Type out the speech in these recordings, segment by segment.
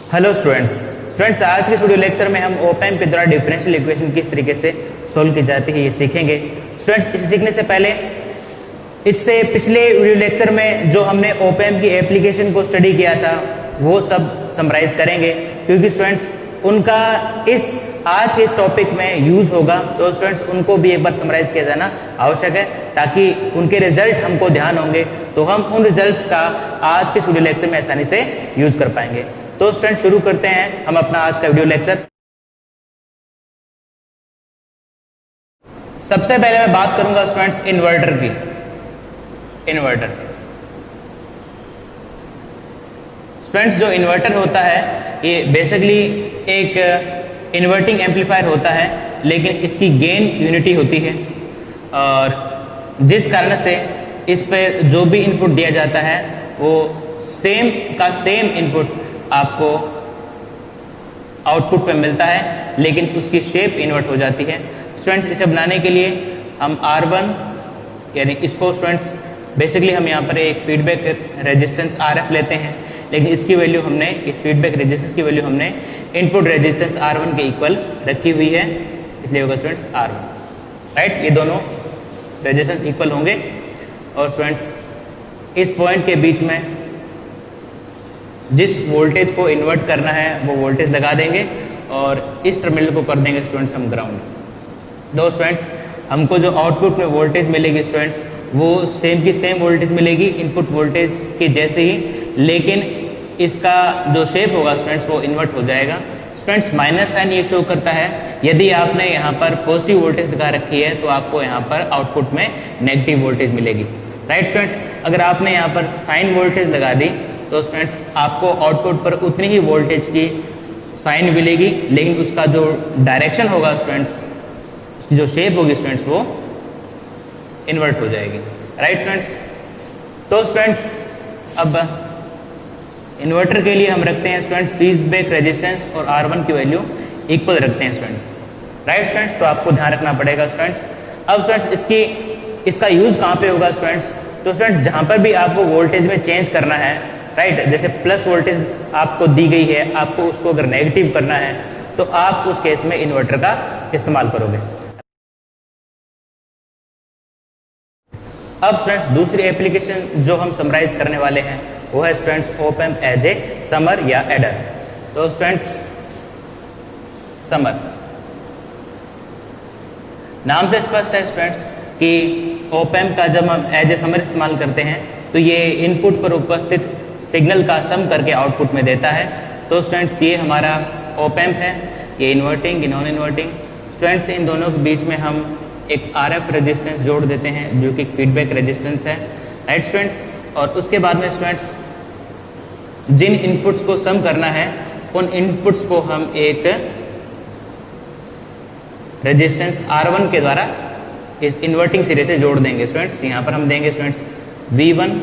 Hello students आज के video lecture में हम ओप एम्प के द्वारा डिफरेंशियल इक्वेशन किस तरीके से सोल्व की जाती है ये सीखेंगे। स्टूडेंट्स इसे सीखने से पहले इससे पिछले वीडियो लेक्चर में जो हमने ओप एम्प की एप्लीकेशन को स्टडी किया था वो सब समराइज करेंगे, क्योंकि स्टूडेंट्स उनका इस आज के इस टॉपिक में यूज होगा, तो स्टूडेंट्स उनको भी एक बार समराइज किया जाना आवश्यक है ताकि उनके रिजल्ट हमको ध्यान होंगे तो हम उन रिजल्ट्स का आज के वीडियो लेक्चर में आसानी से यूज कर पाएंगे। तो स्टूडेंट शुरू करते हैं हम अपना आज का वीडियो लेक्चर। सबसे पहले मैं बात करूंगा स्टूडेंट्स इन्वर्टर की। इन्वर्टर स्टूडेंट्स जो इन्वर्टर होता है ये बेसिकली एक इन्वर्टिंग एम्पलीफायर होता है, लेकिन इसकी गेन यूनिटी होती है और जिस कारण से इस पे जो भी इनपुट दिया जाता है वो सेम का सेम इनपुट आपको आउटपुट पे मिलता है, लेकिन उसकी शेप इन्वर्ट हो जाती है। स्टूडेंट्स इसे बनाने के लिए हम R1 यानी इसको स्टूडेंट्स बेसिकली हम यहाँ पर एक फीडबैक रेजिस्टेंस RF लेते हैं, लेकिन इसकी वैल्यू हमने इस फीडबैक रेजिस्टेंस की वैल्यू हमने इनपुट रेजिस्टेंस R1 के इक्वल रखी हुई है, इसलिए होगा स्टूडेंट्स R1। राइट, ये दोनों रेजिस्टेंस इक्वल होंगे और स्टूडेंट्स इस पॉइंट के बीच में जिस वोल्टेज को इन्वर्ट करना है वो वोल्टेज लगा देंगे और इस टर्मिनल को कर देंगे स्टूडेंट्स हम ग्राउंड। दो स्टूडेंट्स हमको जो आउटपुट में वोल्टेज मिलेगी स्टूडेंट्स वो सेम की सेम वोल्टेज मिलेगी इनपुट वोल्टेज के जैसे ही, लेकिन इसका जो शेप होगा स्टूडेंट्स वो इन्वर्ट हो जाएगा। स्टूडेंट्स माइनस साइन ये शो करता है यदि आपने यहाँ पर पॉजिटिव वोल्टेज लगा रखी है तो आपको यहाँ पर आउटपुट में नेगेटिव वोल्टेज मिलेगी। राइट स्टूडेंट्स, अगर आपने यहाँ पर साइन वोल्टेज लगा दी तो स्टूडेंट्स आपको आउटपुट पर उतनी ही वोल्टेज की साइन मिलेगी, लेकिन उसका जो डायरेक्शन होगा स्टूडेंट्स, जो शेप होगी स्टूडेंट्स वो इन्वर्ट हो जाएगी। राइट स्टूडेंट्स, तो स्टूडेंट्स अब इन्वर्टर के लिए हम रखते हैं स्टूडेंट्स फीडबैक रेजिस्टेंस और R1 की वैल्यू इक्वल रखते हैं स्टूडेंट्स। राइट स्टूडेंट्स, तो आपको ध्यान रखना पड़ेगा स्टूडेंट्स। अब स्टूडेंट्स इसका यूज कहाँ पे होगा स्टूडेंट्स, तो स्टूडेंट्स जहां पर भी आपको वोल्टेज में चेंज करना है, राइट, जैसे प्लस वोल्टेज आपको दी गई है, आपको उसको अगर नेगेटिव करना है तो आप उस केस में इन्वर्टर का इस्तेमाल करोगे। अब स्टूडेंट्स दूसरी एप्लीकेशन जो हम समराइज करने वाले हैं वो है students op amp as a summer या एडर। तो स्टूडेंट्स समर नाम से स्पष्ट है स्टूडेंट्स कि ओप एम्प का जब हम एज ए समर इस्तेमाल करते हैं तो ये इनपुट पर उपस्थित सिग्नल का सम करके आउटपुट में देता है। तो स्टूडेंट्स ये हमारा ओप एम्प है, ये इन्वर्टिंग, ये नॉन इन्वर्टिंग। स्टूडेंट्स इन दोनों के बीच में हम एक RF रेजिस्टेंस जोड़ देते हैं जो कि फीडबैक रेजिस्टेंस है। राइट स्टूडेंट्स, और उसके बाद में स्टूडेंट्स जिन इनपुट्स को सम करना है उन इनपुट्स को हम एक रेजिस्टेंस R1 के द्वारा इस इन्वर्टिंग सिरे से जोड़ देंगे। स्टूडेंट्स यहाँ पर हम देंगे स्टूडेंट्स V1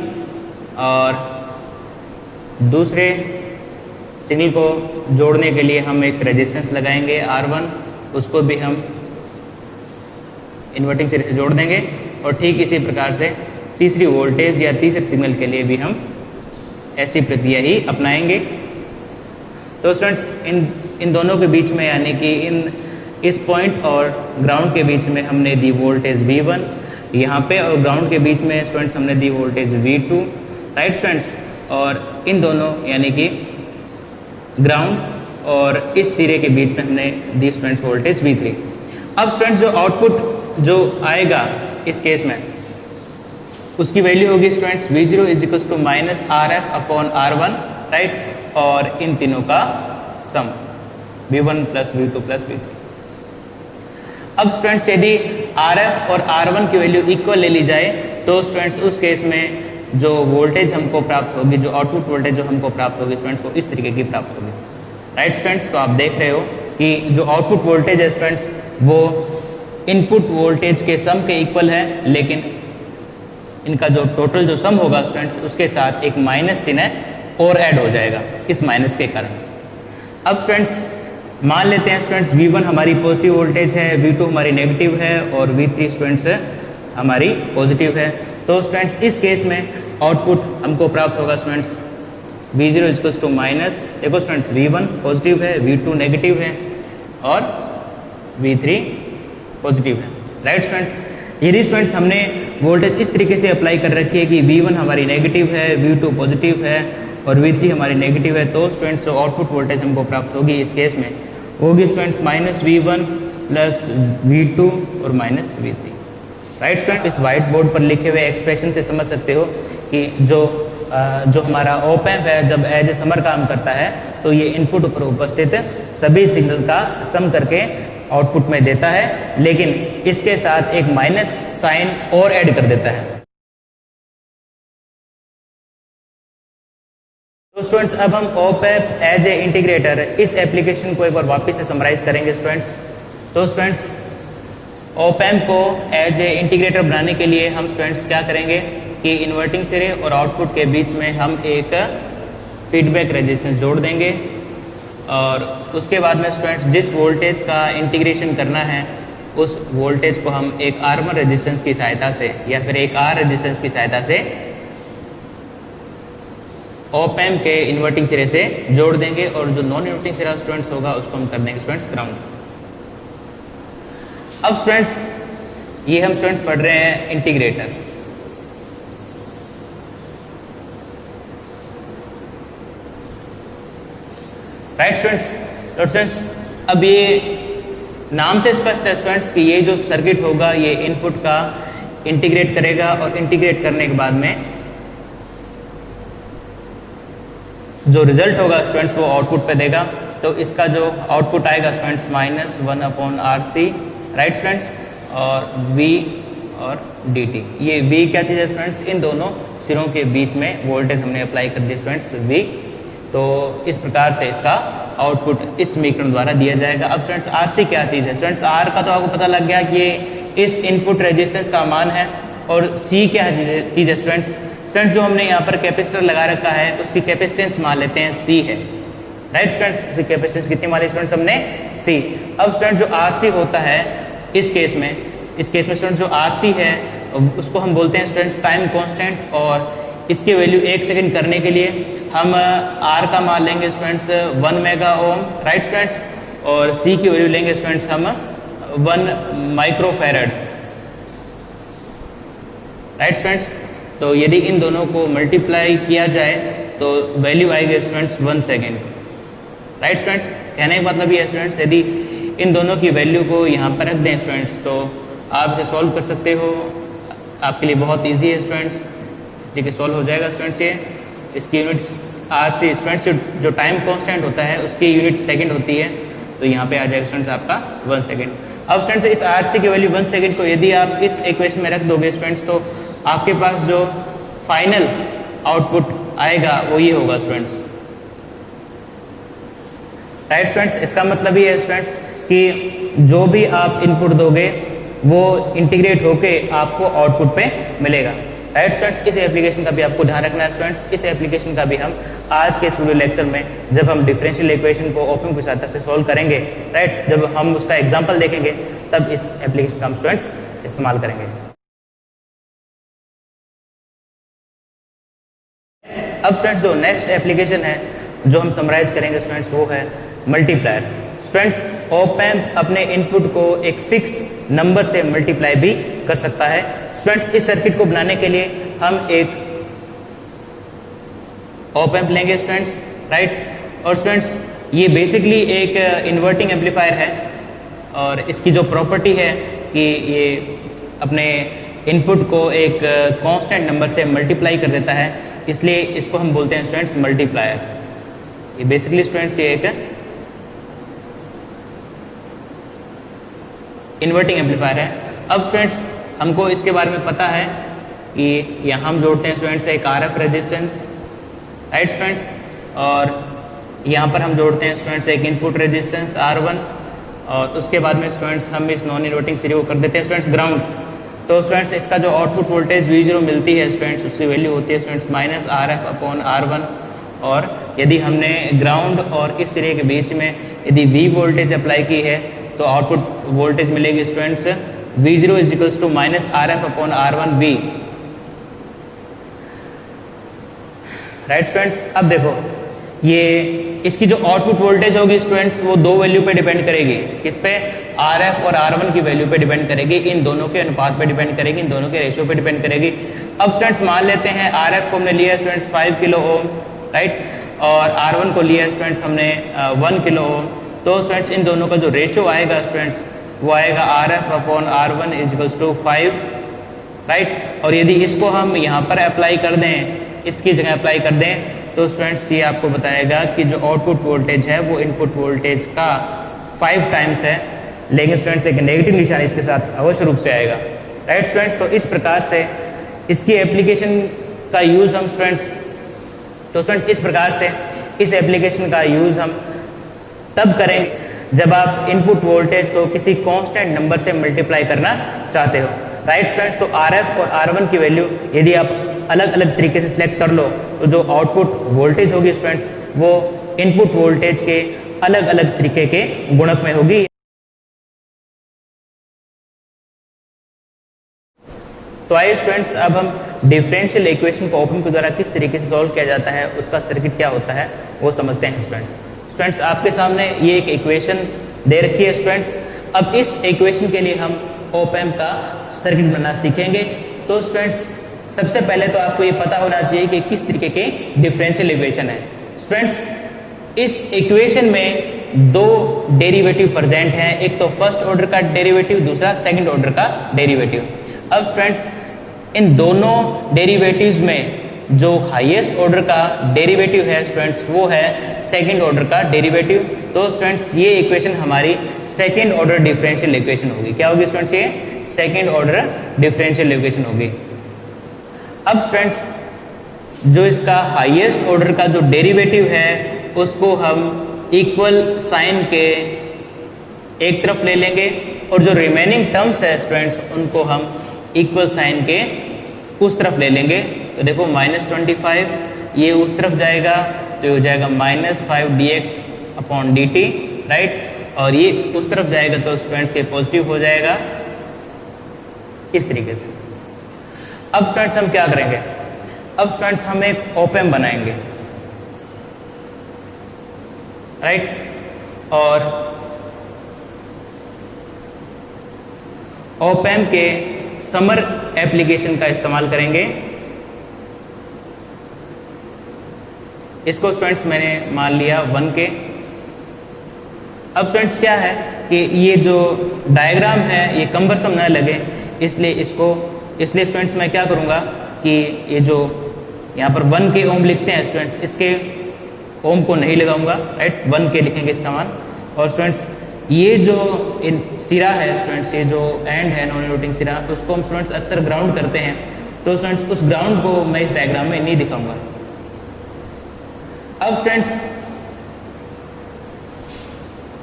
और दूसरे सिग्नल को जोड़ने के लिए हम एक रेजिस्टेंस लगाएंगे R1, उसको भी हम इन्वर्टिंग सिरे से जोड़ देंगे और ठीक इसी प्रकार से तीसरी वोल्टेज या तीसरे सिग्नल के लिए भी हम ऐसी प्रक्रिया ही अपनाएंगे। तो स्टूडेंट्स इन दोनों के बीच में यानी कि इस पॉइंट और ग्राउंड के बीच में हमने दी वोल्टेज V1, यहाँ पे और ग्राउंड के बीच में स्टूडेंट्स हमने दी वोल्टेज V2। राइट स्टूडेंट्स, और इन दोनों यानी कि ग्राउंड और इस सिरे के बीच में हमने दी स्टूडेंट्स वोल्टेज V3। अब स्टूडेंट्स जो आउटपुट जो आएगा इस केस में उसकी वैल्यू होगी students V0 is equal to minus RF upon R1। Right, और इन तीनों का सम V1 plus V2 plus V3। अब स्टूडेंट्स यदि RF और R1 की वैल्यू इक्वल ले ली जाए तो स्टूडेंट्स उस केस में जो वोल्टेज हमको प्राप्त होगी, जो आउटपुट वोल्टेज जो हमको प्राप्त होगी स्टूडेंट्स वो इस तरीके की प्राप्त होगी। राइट स्टूडेंट्स, तो आप देख रहे हो कि जो आउटपुट वोल्टेज है स्टूडेंट्स वो इनपुट वोल्टेज के सम के इक्वल है, लेकिन इनका जो टोटल जो सम होगा स्टूडेंट्स उसके साथ एक माइनस चिन्ह और ऐड हो जाएगा इस माइनस के कारण। अब स्टूडेंट्स मान लेते हैं स्टूडेंट्स V1 हमारी पॉजिटिव वोल्टेज है, V2 हमारी नेगेटिव है और V3 स्टूडेंट्स हमारी पॉजिटिव है। तो स्टूडेंट्स इस केस में आउटपुट हमको प्राप्त होगा students V0 equals to minus, देखो स्टूडेंट्स V1 पॉजिटिव है, V2 नेगेटिव है और V3 पॉजिटिव है, राइट स्टूडेंट्स। यदि स्टूडेंट्स हमने वोल्टेज इस तरीके से अप्लाई कर रखी है कि V1 हमारी नेगेटिव है, V2 पॉजिटिव है और V3 हमारी नेगेटिव है, तो स्टूडेंट्स जो आउटपुट वोल्टेज हमको प्राप्त होगी इस केस में होगी students minus V1 plus V2 और माइनस V3, राइट स्टूडेंट। इस व्हाइट बोर्ड पर लिखे हुए एक्सप्रेशन से समझ सकते हो कि जो हमारा ऑप एम्प है जब एज ए समर काम करता है तो ये इनपुट पर उपस्थित सभी सिग्नल का सम करके आउटपुट में देता है, लेकिन इसके साथ एक माइनस साइन और ऐड कर देता है। तो स्टूडेंट्स अब हम op amp as a integrator इस एप्लीकेशन को एक बार वापस से समराइज करेंगे स्टूडेंट्स। तो स्टूडेंट्स ऑप एम्प को एज ए इंटीग्रेटर बनाने के लिए हम स्टूडेंट्स क्या करेंगे कि इन्वर्टिंग सिरे और आउटपुट के बीच में हम एक फीडबैक रेजिस्टेंस जोड़ देंगे और उसके बाद में स्टूडेंट्स जिस वोल्टेज का इंटीग्रेशन करना है उस वोल्टेज को हम एक R1 रेजिस्टेंस की सहायता से या फिर एक R रेजिस्टेंस की सहायता से ऑप एम्प के इन्वर्टिंग सिरे से जोड़ देंगे और जो नॉन इन्वर्टिंग सिरा स्टूडेंट्स होगा उसको हम कर देंगे स्टूडेंट्स ग्राउंड। अब स्टूडेंट्स ये हम स्टूडेंट्स पढ़ रहे हैं इंटीग्रेटर, राइट स्टूडेंट्स। तो स्टूडेंट्स अब ये नाम से स्पष्ट है स्टूडेंट्स कि ये जो सर्किट होगा ये इनपुट का इंटीग्रेट करेगा और इंटीग्रेट करने के बाद में जो रिजल्ट होगा स्टूडेंट्स वो आउटपुट पे देगा। तो इसका जो आउटपुट आएगा students minus 1/RC, right students, और V और dt। ये V क्या चीज़ है स्टूडेंट्स, इन दोनों सिरों के बीच में वोल्टेज हमने अप्लाई कर दिया स्टूडेंट्स V। तो इस प्रकार से इसका आउटपुट इस समीकरण द्वारा दिया जाएगा। अब स्टूडेंट्स RC क्या चीज़ है स्टूडेंट्स, R का तो आपको पता लग गया कि ये इस इनपुट रेजिस्टेंस का मान है और C क्या चीज़ है स्टूडेंट्स। स्टूडेंट्स जो हमने यहाँ पर कैपेसिटर लगा रखा है उसकी कैपेसिटेंस मान लेते हैं C है, राइट स्टूडेंट्स। उसकी कैपेसिटेंस कितनी मान ली स्टूडेंट्स हमने C। अब स्टूडेंट जो RC होता है इस केस में स्टूडेंट जो RC है उसको हम बोलते हैं स्टूडेंट्स टाइम कांस्टेंट और इसकी वैल्यू 1 सेकंड करने के लिए हम R का मान लेंगे students 1 mega ohm, right students, और C की वैल्यू लेंगे स्टूडेंट्स हम 1 माइक्रोफैरड, राइट स्टूडेंट्स। तो यदि इन दोनों को मल्टीप्लाई किया जाए तो वैल्यू आएगी स्टूडेंट्स 1 सेकेंड, राइट स्टूडेंट्स। कहने का मतलब ये है स्टूडेंट्स यदि इन दोनों की वैल्यू को यहाँ पर रख दें स्टूडेंट्स तो आप इसे सॉल्व कर सकते हो, आपके लिए बहुत इजी है स्टूडेंट्स, ठीक है सॉल्व हो जाएगा स्टूडेंट्स। ये इसकी यूनिट्स RC स्टूडेंट्स जो टाइम कांस्टेंट होता है उसकी यूनिट सेकंड होती है, तो यहाँ पे आ जाएगा स्टूडेंट्स आपका 1 सेकंड। अब स्टूडेंट्स इस RC की वैल्यू 1 सेकंड को यदि आप इस इक्वेशन में रख दोगे स्टूडेंट्स तो आपके पास जो फाइनल आउटपुट आएगा वो ये होगा स्टूडेंट्स, राइट स्टूडेंट्स। इसका मतलब ये है स्टूडेंट्स कि जो भी आप इनपुट दोगे वो इंटीग्रेट होके आपको आउटपुट पे मिलेगा, राइट स्टूडेंट्स। इस एप्लीकेशन का भी आपको ध्यान रखना है स्टूडेंट्स। इस एप्लीकेशन का भी हम आज के वीडियो लेक्चर में जब हम डिफरेंशियल इक्वेशन को ऑप एम्प की सहायता से सॉल्व करेंगे, राइट, जब हम उसका एग्जांपल देखेंगे तब इस एप्लीकेशन का हम स्टूडेंट्स इस्तेमाल करेंगे। अब स्टूडेंट्स जो नेक्स्ट एप्लीकेशन है जो हम समराइज करेंगे स्टूडेंट्स वो है मल्टीप्लायर। स्टूडेंट्स ऑप एम्प अपने इनपुट को एक फिक्स नंबर से मल्टीप्लाई भी कर सकता है। स्टूडेंट्स इस सर्किट को बनाने के लिए हम एक ऑप एम्प लेंगे स्टूडेंट्स, राइट, और स्टूडेंट्स ये बेसिकली एक इन्वर्टिंग एम्पलीफायर है और इसकी जो प्रॉपर्टी है कि ये अपने इनपुट को एक कांस्टेंट नंबर से मल्टीप्लाई कर देता है, इसलिए इसको हम बोलते हैं स्टूडेंट्स मल्टीप्लायर। ये बेसिकली स्टूडेंट्स ये एक इन्वर्टिंग एम्पलीफायर है। अब स्टूडेंट्स हमको इसके बारे में पता है कि यहाँ हम जोड़ते हैं स्टूडेंट्स एक RF रेजिस्टेंस, राइट स्टूडेंट्स, और यहाँ पर हम जोड़ते हैं स्टूडेंट्स एक इनपुट रेजिस्टेंस R1 और उसके बाद में स्टूडेंट्स हम इस नॉन इन्वर्टिंग सिरे को कर देते हैं स्टूडेंट्स ग्राउंड। तो स्टूडेंट्स इसका जो आउटपुट वोल्टेज V0 मिलती है स्टूडेंट्स उसकी वैल्यू होती है स्टूडेंट्स माइनस RF/R1, और यदि हमने ग्राउंड और इस सिरे के बीच में यदि V वोल्टेज अप्लाई की है तो आउटपुट वोल्टेज मिलेगी students V0 is equals to minus RF/R1 V। Right students. अब देखो ये इसकी जो आउटपुट वोल्टेज होगी स्टूडेंट्स वो दो वैल्यू पे डिपेंड करेगी। किस पे? RF और R1 की वैल्यू पे डिपेंड करेगी, इन दोनों के अनुपात पे डिपेंड करेगी, इन दोनों के रेशियो पे डिपेंड करेगी। अब स्टूडेंट्स मान लेते हैं RF को हमने लिया है स्टूडेंट्स 5 किलो ओम, राइट, और R1 को लिया है स्टूडेंट्स हमने 1 किलो ओम। तो स्टूडेंट्स इन दोनों का जो रेशियो आएगा स्टूडेंट्स वो आएगा RF upon R1 is equals to 5, right. और यदि इसको हम यहाँ पर अप्लाई कर दें, इसकी जगह अप्लाई कर दें, तो स्टूडेंट्स ये आपको बताएगा कि जो आउटपुट वोल्टेज है वो इनपुट वोल्टेज का 5 टाइम्स है। लेकिन स्टूडेंट्स एक नेगेटिव निशान इसके साथ अवश्य रूप से आएगा, राइट स्टूडेंट्स। तो इस प्रकार से इसकी एप्लीकेशन का यूज हम स्टूडेंट्स, तो स्टूडेंट्स इस प्रकार से इस एप्लीकेशन का यूज हम तब करें जब आप इनपुट वोल्टेज को किसी कांस्टेंट नंबर से मल्टीप्लाई करना चाहते हो, राइट स्टूडेंट्स। तो RF और R1 की वैल्यू यदि आप अलग अलग तरीके से सिलेक्ट कर लो तो जो आउटपुट वोल्टेज होगी स्टूडेंट्स वो इनपुट वोल्टेज के अलग अलग तरीके के गुणक में होगी। तो आइए स्टूडेंट्स अब हम डिफरेंशियल इक्वेशन को ओपन के द्वारा किस तरीके से सॉल्व किया जाता है, उसका सर्किट क्या होता है वो समझते हैं स्टूडेंट्स। आपके सामने ये एक इक्वेशन दे रखी है स्टूडेंट्स। अब इस इक्वेशन के लिए हम ऑप एम्प का सर्किट बनाना सीखेंगे। तो स्टूडेंट्स सबसे पहले तो आपको ये पता होना चाहिए कि किस तरीके के डिफरेंशियल इक्वेशन है। स्टूडेंट्स इस इक्वेशन में दो डेरिवेटिव प्रेजेंट हैं, एक तो फर्स्ट ऑर्डर का डेरिवेटिव, दूसरा सेकंड ऑर्डर का डेरिवेटिव। अब स्टूडेंट्स इन दोनों डेरिवेटिव्स में जो हाईएस्ट ऑर्डर का डेरिवेटिव है स्टूडेंट्स वो है सेकंड ऑर्डर का डेरिवेटिव। तो स्टूडेंट्स ये इक्वेशन हमारी सेकंड ऑर्डर डिफरेंशियल इक्वेशन होगी। क्या होगी स्टूडेंट्स? ये सेकंड ऑर्डर डिफरेंशियल इक्वेशन होगी। अब स्टूडेंट्स जो इसका हाईएस्ट ऑर्डर का जो डेरिवेटिव है उसको हम इक्वल साइन के एक तरफ ले लेंगे और जो रिमेनिंग टर्म्स है स्टूडेंट्स उनको हम इक्वल साइन के उस तरफ ले लेंगे। तो देखो -25 ये उस तरफ जाएगा तो हो जाएगा -5 dx अपॉन dt, राइट, और ये उस तरफ जाएगा तो स्टूडेंट्स ये पॉजिटिव हो जाएगा इस तरीके से। अब स्टूडेंट्स हम क्या करेंगे? अब स्टूडेंट्स हम एक ऑप एम्प बनाएंगे, राइट, और ऑप एम्प के समर एप्लीकेशन का इस्तेमाल करेंगे। इसको स्टूडेंट्स मैंने मान लिया 1 के। अब स्टूडेंट्स क्या है कि ये जो डायग्राम है ये कम्बरसम न लगे, इसलिए स्टूडेंट्स मैं क्या करूंगा कि ये जो यहाँ पर 1 के ओम लिखते हैं स्टूडेंट्स, इसके ओम को नहीं लगाऊंगा, राइट, 1 के लिखेंगे इसका मान। और स्टूडेंट्स ये जो इन सिरा है स्टूडेंट्स, ये जो एंड है नॉन इनवर्टिंग सिरा, उसको हम स्टूडेंट्स अक्सर ग्राउंड करते हैं। तो स्टूडेंट्स उस ग्राउंड को मैं इस डायग्राम में नहीं दिखाऊंगा। अब स्टूडेंट्स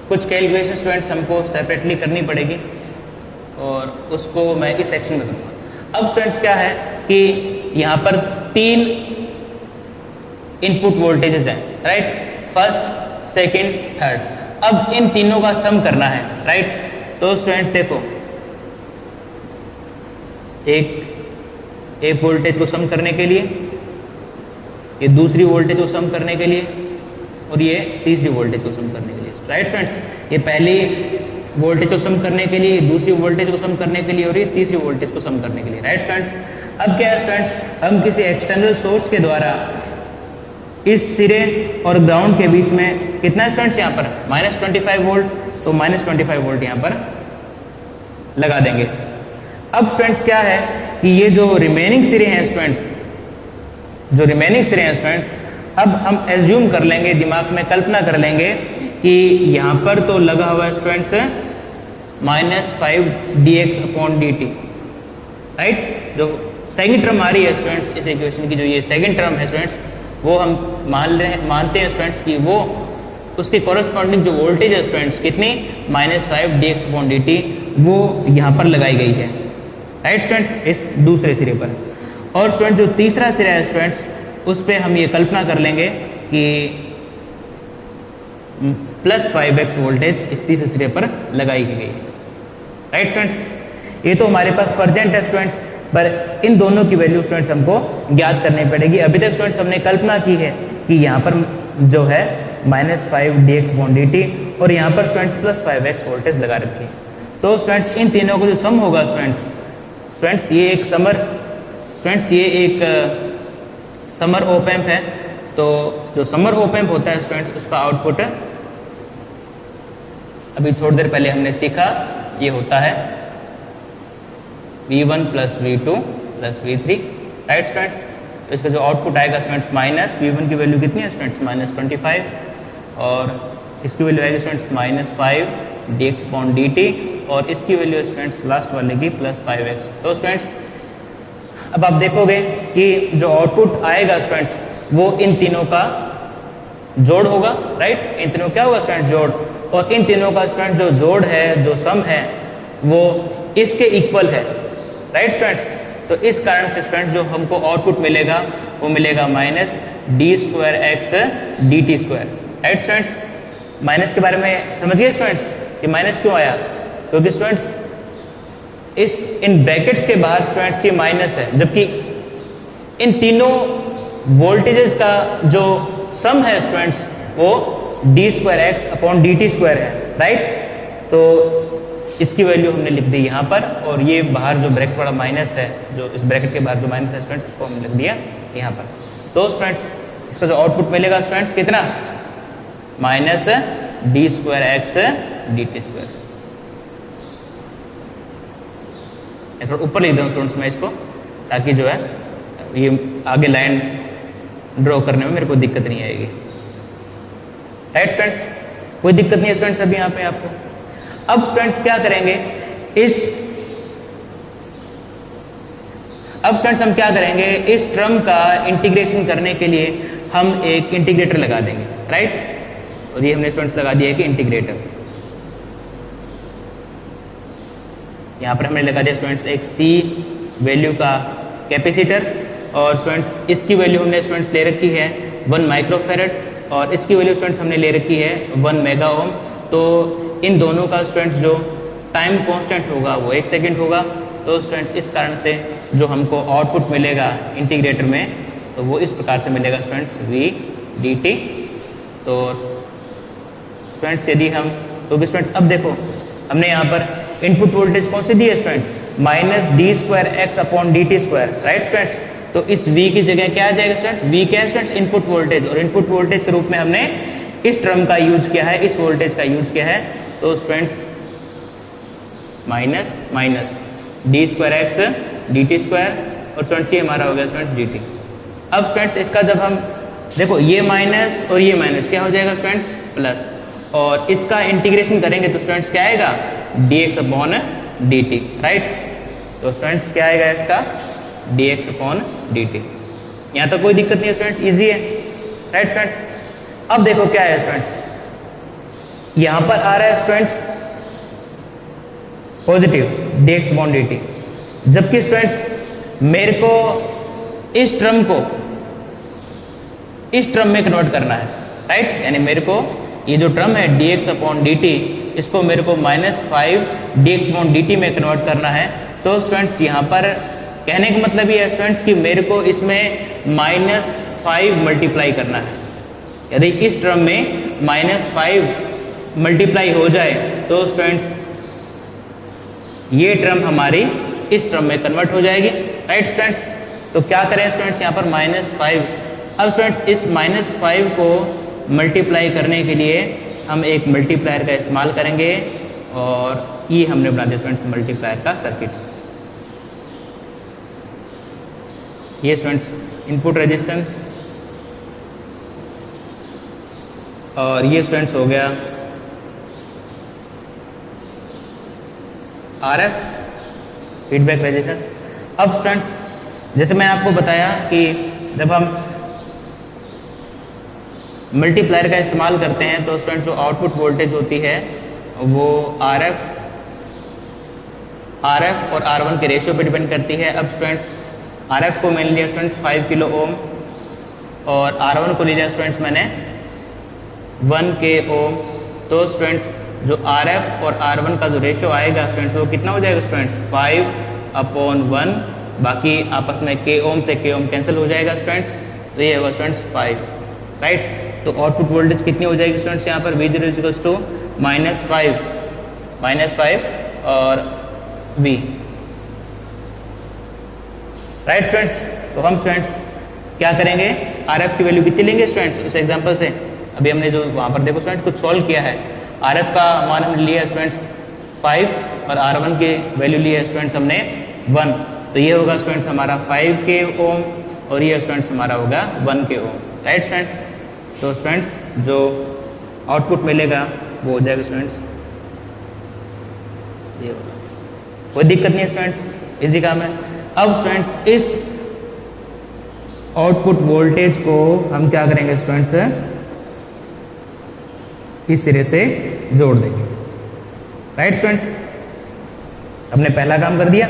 कुछ कैलकुलेशन स्टूडेंट्स हमको सेपरेटली करनी पड़ेगी और उसको मैं इस सेक्शन में करूंगा। अब स्टूडेंट्स क्या है कि यहाँ पर 3 इनपुट वोल्टेजेस हैं, राइट, फर्स्ट, सेकंड, थर्ड। अब इन तीनों का सम करना है, राइट। तो स्टूडेंट्स देखो एक वोल्टेज को सम करने के लिए, ये दूसरी वोल्टेज को सम करने के लिए और ये तीसरी वोल्टेज को सम करने के लिए, राइट स्टूडेंट्स। ये पहली वोल्टेज को सम करने के लिए, दूसरी वोल्टेज को सम करने के लिए और ये तीसरी वोल्टेज को सम करने के लिए, राइट स्टूडेंट्स। अब क्या है स्टूडेंट्स, हम किसी एक्सटर्नल सोर्स के द्वारा इस सिरे और ग्राउंड के बीच में कितना स्टूडेंट्स यहाँ पर -25 वोल्ट, तो -25 वोल्ट यहाँ पर लगा देंगे। अब स्टूडेंट्स क्या है कि ये जो रिमेनिंग सिरे हैं स्टूडेंट्स, अब हम एज्यूम कर लेंगे, दिमाग में कल्पना कर लेंगे कि यहाँ पर तो लगा हुआ है students -5 dx upon dt, right. जो सेकंड टर्म आ रही है स्टूडेंट्स इस इक्वेशन की, जो ये सेकंड टर्म है स्टूडेंट्स, वो हम मानते हैं स्टूडेंट्स कि वो उसके कॉरेस्पॉन्डिंग जो वोल्टेज है स्टूडेंट्स कितनी -5 dx अपॉन dt वो यहाँ पर लगाई गई है, राइट स्टूडेंट्स, इस दूसरे सिरे पर। और स्टूडेंट जो तीसरा सिरा है स्टूडेंट्स, उस पर हम ये कल्पना कर लेंगे कि +5x वोल्टेज इस तीसरे सिरे पर लगाई गई है, राइट स्टूडेंट्स। ये तो हमारे पास प्रेजेंट है स्टूडेंट्स। पर इन दोनों की वैल्यू स्टूडेंट्स हमको ज्ञात करनी पड़ेगी। अभी तक स्टूडेंट्स हमने कल्पना की है कि यहाँ पर जो है -5 dx/dt और यहाँ पर स्टूडेंट्स +5x वोल्टेज लगा रखी है। तो स्टूडेंट्स इन तीनों को जो सम होगा स्टूडेंट्स ये एक समर ऑप एम्प है। तो जो समर ऑप एम्प होता है स्टूडेंट्स उसका आउटपुट अभी थोड़ी देर पहले हमने सीखा, ये होता है V1 + V2 + V3, right students. तो इसका जो आउटपुट आएगा स्टूडेंट्स माइनस V1 की वैल्यू कितनी है स्टूडेंट्स -25 और इसकी वैल्यू आएगी स्टूडेंट्स -5 dx/dt और इसकी वैल्यू स्टूडेंट्स लास्ट वाले की +5x। तो स्टूडेंट्स अब आप देखोगे कि जो आउटपुट आएगा स्टूडेंट्स वो इन तीनों का जोड़ होगा, राइट। इन तीनों क्या होगा स्टूडेंट? जोड़। और इन तीनों का स्टूडेंट जो जोड़ है, जो सम है, वो इसके इक्वल है, राइट स्टूडेंट्स। तो इस कारण से स्टूडेंट जो हमको आउटपुट मिलेगा वो मिलेगा -d²x dt², right students. Minus के बारे में समझिए स्टूडेंट्स कि माइनस क्यों आया, क्योंकि स्टूडेंट्स इन ब्रैकेट्स के बाहर स्टूडेंट्स ये माइनस है, जबकि इन तीनों वोल्टेजेस का जो सम है स्टूडेंट्स वो d²x/dt² है, राइट। तो इसकी वैल्यू हमने लिख दी यहाँ पर और ये बाहर जो ब्रैकेट वाला माइनस है, जो इस ब्रैकेट के बाहर जो माइनस है स्टूडेंट्स उसको हमने लिख दिया यहाँ पर। तो स्टूडेंट्स इसका जो आउटपुट मिलेगा स्टूडेंट्स कितना? -d²x dt²। थोड़ा ऊपर लिख दूँ स्टूडेंट्स मैं इसको, ताकि जो है ये आगे लाइन ड्रॉ करने में मेरे को दिक्कत नहीं आएगी, राइट स्टूडेंट्स। कोई दिक्कत नहीं है स्टूडेंट्स अभी यहाँ पे आपको। अब स्टूडेंट्स क्या करेंगे, हम क्या करेंगे, इस टर्म का इंटीग्रेशन करने के लिए हम एक इंटीग्रेटर लगा देंगे, राइट। और ये हमने स्टूडेंट्स लगा दिया है कि इंटीग्रेटर। यहाँ पर हमने लगा दिया स्टूडेंट्स एक C वैल्यू का कैपेसिटर और स्टूडेंट्स इसकी वैल्यू हमने स्टूडेंट्स ले रखी है 1 माइक्रोफेरेड और इसकी वैल्यू स्टूडेंट्स हमने ले रखी है 1 मेगा ओम। तो इन दोनों का स्टूडेंट्स जो टाइम कांस्टेंट होगा वो 1 सेकंड होगा। तो स्टूडेंट्स इस कारण से जो हमको आउटपुट मिलेगा इंटीग्रेटर में तो वो इस प्रकार से मिलेगा स्टूडेंट्स V dt। तो स्टूडेंट्स यदि हम स्टूडेंट्स अब देखो हमने यहाँ पर इनपुट वोल्टेज कौन सी दी है स्टूडेंट्स, -d²x/dt², राइट स्टूडेंट्स। तो इस V की जगह क्या आ जाएगा स्टूडेंट्स, V क्या है स्टूडेंट्स, इनपुट वोल्टेज, और इनपुट वोल्टेज के रूप में हमने इस टर्म का यूज किया है, इस वोल्टेज का यूज किया है। तो स्टूडेंट्स माइनस d²x dt² और स्टूडेंट्स ये हमारा हो गया स्टूडेंट्स dt। अब स्टूडेंट्स इसका जब हम देखो ये माइनस और ये माइनस क्या हो जाएगा स्टूडेंट्स प्लस, और इसका इंटीग्रेशन करेंगे तो स्टूडेंट्स क्या आएगा dx/dt, राइट। तो स्टूडेंट्स क्या आएगा इसका dx/dt। यहाँ तक कोई दिक्कत नहीं है स्टूडेंट्स, इजी है, राइट स्टूडेंट्स। अब देखो क्या है स्टूडेंट्स, यहां पर आ रहा है स्टूडेंट्स पॉजिटिव dx/dt, जबकि स्टूडेंट्स मेरे को इस टर्म में कन्वर्ट करना है, राइट। यानी मेरे को ये जो टर्म है dx/dt इसको मेरे को -5 dx/dt में कन्वर्ट करना है। तो स्टूडेंट्स यहाँ पर कहने का मतलब ये है स्टूडेंट्स कि मेरे को इसमें -5 मल्टीप्लाई करना है। यदि इस टर्म में -5 मल्टीप्लाई हो जाए तो स्टूडेंट्स ये टर्म हमारी इस टर्म में कन्वर्ट हो जाएगी, राइट स्टूडेंट्स। तो क्या करें स्टूडेंट्स यहाँ पर -5। अब स्टूडेंट्स इस -5 को मल्टीप्लाई करने के लिए हम एक मल्टीप्लायर का इस्तेमाल करेंगे और ये हमने बना दिया स्टूडेंट्स मल्टीप्लायर का सर्किट। ये स्टूडेंट्स इनपुट रेजिस्टेंस और ये स्टूडेंट्स हो गया RF फीडबैक रेजिस्टेंस। अब स्टूडेंट्स जैसे मैंने आपको बताया कि जब हम मल्टीप्लायर का इस्तेमाल करते हैं तो स्टूडेंट्स जो आउटपुट वोल्टेज होती है वो RF और R1 के रेशियो पे डिपेंड करती है। अब स्टूडेंट्स RF को मैंने लिया स्टूडेंट्स 5 किलो ओम और R1 को लिया स्टूडेंट्स मैंने 1 के ओम। तो स्टूडेंट्स जो RF और R1 का जो रेशियो आएगा स्टूडेंट्स वो कितना हो जाएगा स्टूडेंट्स 5/1 बाकी आपस में k ओम से k ओम कैंसिल हो जाएगा स्टूडेंट्स, तो ये होगा स्टूडेंट्स 5, राइट। तो आउटपुट वोल्टेज कितनी हो जाएगी स्टूडेंट्स यहाँ पर V0 इक्वल्स टू -5 और V, राइट स्टूडेंट्स। तो हम स्टूडेंट्स क्या करेंगे, RF की वैल्यू कितनी लेंगे स्टूडेंट्स उस एग्जांपल से। अभी हमने जो वहाँ पर देखो स्टूडेंट्स कुछ सॉल्व किया है, RF का मान हमने लिया स्टूडेंट्स 5 और R1 की वैल्यू ली है स्टूडेंट्स हमने 1, तो ये होगा स्टूडेंट्स हमारा 5K ओम और ये स्टूडेंट्स हमारा होगा 1K ओम, राइट स्टूडेंट्स। तो स्टूडेंट्स जो आउटपुट मिलेगा वो हो जाएगा स्टूडेंट्स ये होगा, कोई दिक्कत नहीं है स्टूडेंट्स, इजी काम है। अब स्टूडेंट्स इस आउटपुट वोल्टेज को हम क्या करेंगे स्टूडेंट्स, इस सिरे से जोड़ देंगे, राइट स्टूडेंट्स। हमने पहला काम कर दिया,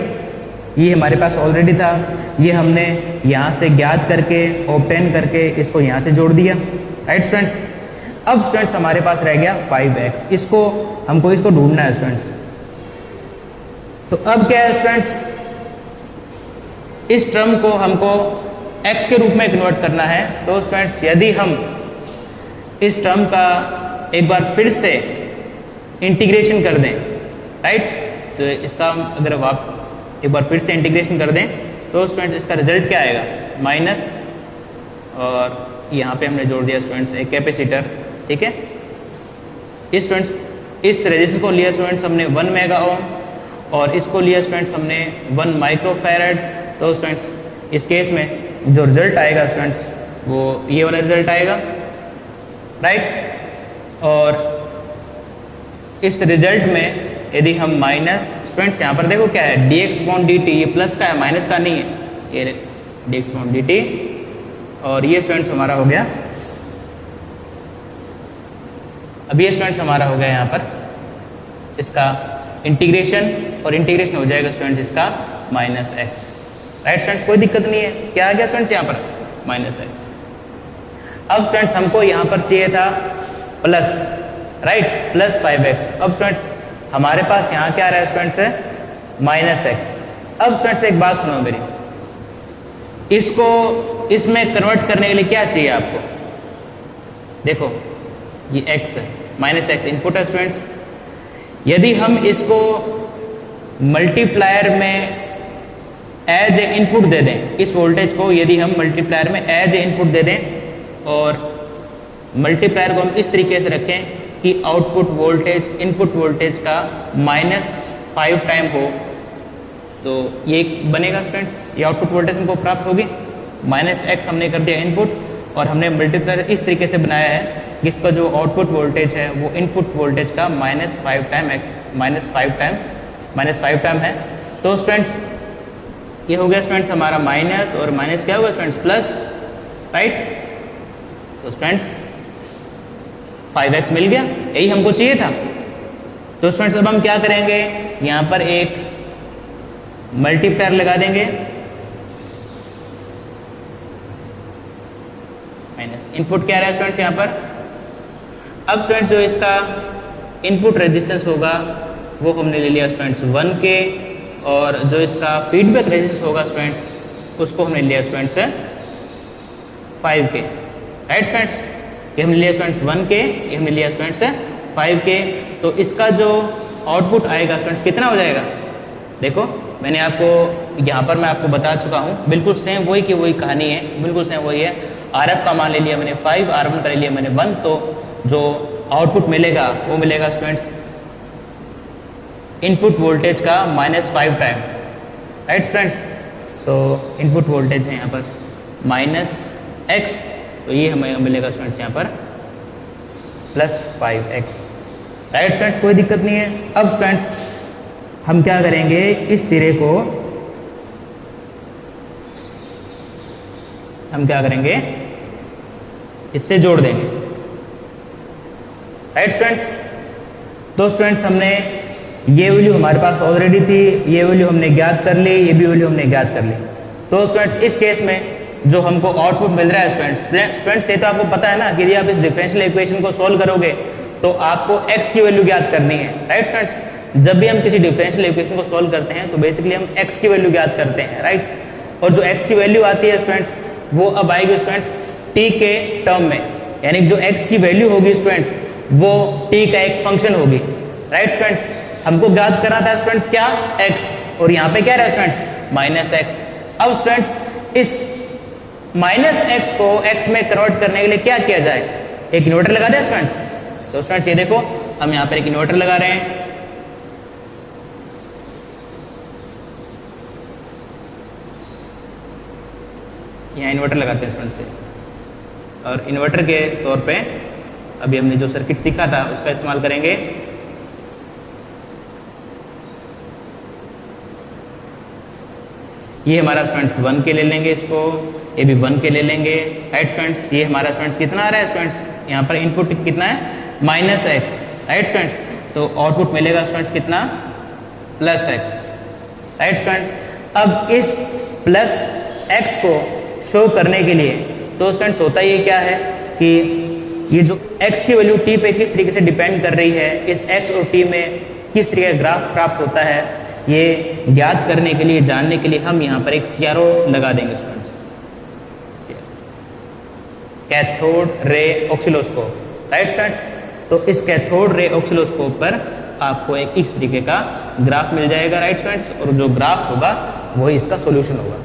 ये हमारे पास ऑलरेडी था, ये हमने यहां से ज्ञात करके ऑब्टेन करके इसको यहां से जोड़ दिया, राइट स्टूडेंट्स। अब स्टूडेंट्स हमारे पास रह गया 5x, इसको हमको इसको ढूंढना है स्टूडेंट्स। तो अब क्या है स्टूडेंट्स, इस टर्म को हमको x के रूप में कन्वर्ट करना है। तो स्टूडेंट्स यदि हम इस टर्म का एक बार फिर से इंटीग्रेशन कर दें, राइट, तो इसका अगर आप एक बार फिर से इंटीग्रेशन कर दें तो स्टूडेंट्स इसका रिजल्ट क्या आएगा, माइनस, और यहाँ पे हमने जोड़ दिया स्टूडेंट्स एक कैपेसिटर, ठीक है। इस स्टूडेंट्स इस रेजिस्टेंस को लिया स्टूडेंट्स हमने 1 मेगा ओम और इसको लिया स्टूडेंट्स हमने 1 माइक्रोफैरड। तो स्टूडेंट्स इस केस में जो रिजल्ट आएगा स्टूडेंट्स वो ये वाला रिजल्ट आएगा, राइट। और इस रिजल्ट में यदि हम माइनस, स्टूडेंट्स यहाँ पर देखो क्या है, dx/dt, ये प्लस का है माइनस का नहीं है, ये dx/dt, और ये स्टूडेंट्स हमारा हो गया, अब ये स्टूडेंट्स हमारा हो गया यहाँ पर इसका इंटीग्रेशन, और इंटीग्रेशन हो जाएगा स्टूडेंट्स इसका -x, राइट स्टूडेंट्स। कोई दिक्कत नहीं है, क्या आ गया स्टूडेंट्स यहाँ पर -x। अब स्टूडेंट्स हमको यहाँ पर चाहिए था प्लस, राइट, प्लस 5x। अब स्टूडेंट्स हमारे पास यहाँ क्या आ रहा है स्टूडेंट्स, -x। अब स्टूडेंट्स एक बात सुनो मेरी, इसको इसमें कन्वर्ट करने के लिए क्या चाहिए आपको, देखो ये x है, -x इनपुट है स्टूडेंट्स। यदि हम इसको मल्टीप्लायर में एज ए इनपुट दे दें, इस वोल्टेज को यदि हम मल्टीप्लायर में एज ए इनपुट दे दें और मल्टीप्लायर को हम इस तरीके से रखें कि आउटपुट वोल्टेज इनपुट वोल्टेज का -5 टाइम हो, तो ये बनेगा स्टूडेंट्स, ये आउटपुट वोल्टेज हमको प्राप्त होगी। -x हमने कर दिया इनपुट और हमने मल्टीप्लायर इस तरीके से बनाया है कि इसका जो आउटपुट वोल्टेज है वो इनपुट वोल्टेज का -5 टाइम है। तो स्टूडेंट्स ये हो गया स्टूडेंट्स हमारा माइनस, और माइनस क्या होगा स्टूडेंट्स, प्लस, राइट। तो स्टूडेंट्स 5x मिल गया, यही हमको चाहिए था। तो स्टूडेंट्स अब हम क्या करेंगे, यहां पर एक मल्टीप्लायर लगा देंगे, माइनस इनपुट क्या रहा है स्टूडेंट्स यहाँ पर। अब स्टूडेंट्स जो इसका इनपुट रेजिस्टेंस होगा वो हमने ले लिया स्टूडेंट्स 1K, और जो इसका फीडबैक रेजिस्टेंस होगा स्टूडेंट्स उसको हमने लिया स्टूडेंट्स 5K, राइट स्टूडेंट्स। ये हमने लिया स्टूडेंट्स 1K, ये हमने लिया स्टूडेंट्स 5K। तो इसका जो आउटपुट आएगा स्टूडेंट्स कितना हो जाएगा, देखो मैंने आपको यहाँ पर मैं आपको बता चुका हूँ, बिल्कुल सेम वही की वही कहानी है, बिल्कुल सेम वही है। RF का मान ले लिया मैंने 5, R1 का ले लिया मैंने 1, तो जो आउटपुट मिलेगा वो मिलेगा स्टूडेंट्स इनपुट वोल्टेज का -5 टाइम, राइट फ्रेंड्स। तो इनपुट वोल्टेज है यहाँ पर -x, तो ये हमें मिलेगा स्टूडेंट्स यहाँ पर +5x, राइट फ्रेंड्स, कोई दिक्कत नहीं है। अब फ्रेंड्स हम क्या करेंगे, इस सिरे को हम क्या करेंगे, इससे जोड़ देंगे, राइट स्टूडेंट्स। तो स्टूडेंट्स हमने ये वैल्यू हमारे पास ऑलरेडी थी, ये वैल्यू हमने ज्ञात कर ली, ये भी वैल्यू हमने ज्ञात कर ली। तो स्टूडेंट्स इस केस में जो हमको आउटपुट मिल रहा है स्टूडेंट्स ये तो आपको पता है ना कि यदि आप इस डिफरेंशियल इक्वेशन को सोल्व करोगे तो आपको x की वैल्यू ज्ञात करनी है, राइट स्टूडेंट्स। जब भी हम किसी डिफरेंशियल इक्वेशन को सॉल्व करते हैं तो बेसिकली हम x की वैल्यू ज्ञात करते हैं, राइट। और जो x की वैल्यू आती है स्टूडेंट्स वो अब आएगी स्टूडेंट्स t के टर्म में, यानी जो x की वैल्यू होगी स्टूडेंट्स वो t का एक फंक्शन होगी, राइट स्टूडेंट्स। हमको ज्ञात करना था स्टूडेंट्स क्या, x, और यहाँ पे क्या रहा स्टूडेंट्स माइनस x। अब स्टूडेंट्स इस माइनस x को x में कन्वर्ट करने के लिए क्या किया जाए, एक इन्वर्टर लगा दें स्टूडेंट्स। तो स्टूडेंट्स ये देखो हम यहाँ पर एक इन्वर्टर लगा रहे हैं, यहाँ इन्वर्टर लगाते हैं स्टूडेंट्स से, और इन्वर्टर के तौर पे अभी हमने जो सर्किट सीखा था उसका इस्तेमाल करेंगे। ये हमारा स्टूडेंट्स 1 के ले लेंगे इसको, ये भी 1 के ले लेंगे, राइट स्टूडेंट्स। ये हमारा स्टूडेंट्स कितना आ रहा है स्टूडेंट्स, यहाँ पर इनपुट कितना है माइनस एक्स, राइट स्टूडेंट्स। तो आउटपुट मिलेगा स्टूडेंट्स कितना प्लस एक्स, राइट स्टूडेंट। अब इस प्लस एक्स को शो करने के लिए तो स्टूडेंट्स होता ये क्या है कि ये जो x की वैल्यू t पे किस तरीके से डिपेंड कर रही है, इस x और t में किस तरीके का ग्राफ प्राप्त होता है, ये ज्ञात करने के लिए, जानने के लिए हम यहाँ पर एक CRO लगा देंगे students, cathode ray ऑक्सिलोस्कोप, right students. तो इस कैथोड रे ऑक्सिलोस्कोप पर आपको एक इस तरीके का ग्राफ मिल जाएगा, राइट स्टूडेंट्स, और जो ग्राफ होगा वही इसका सोल्यूशन होगा।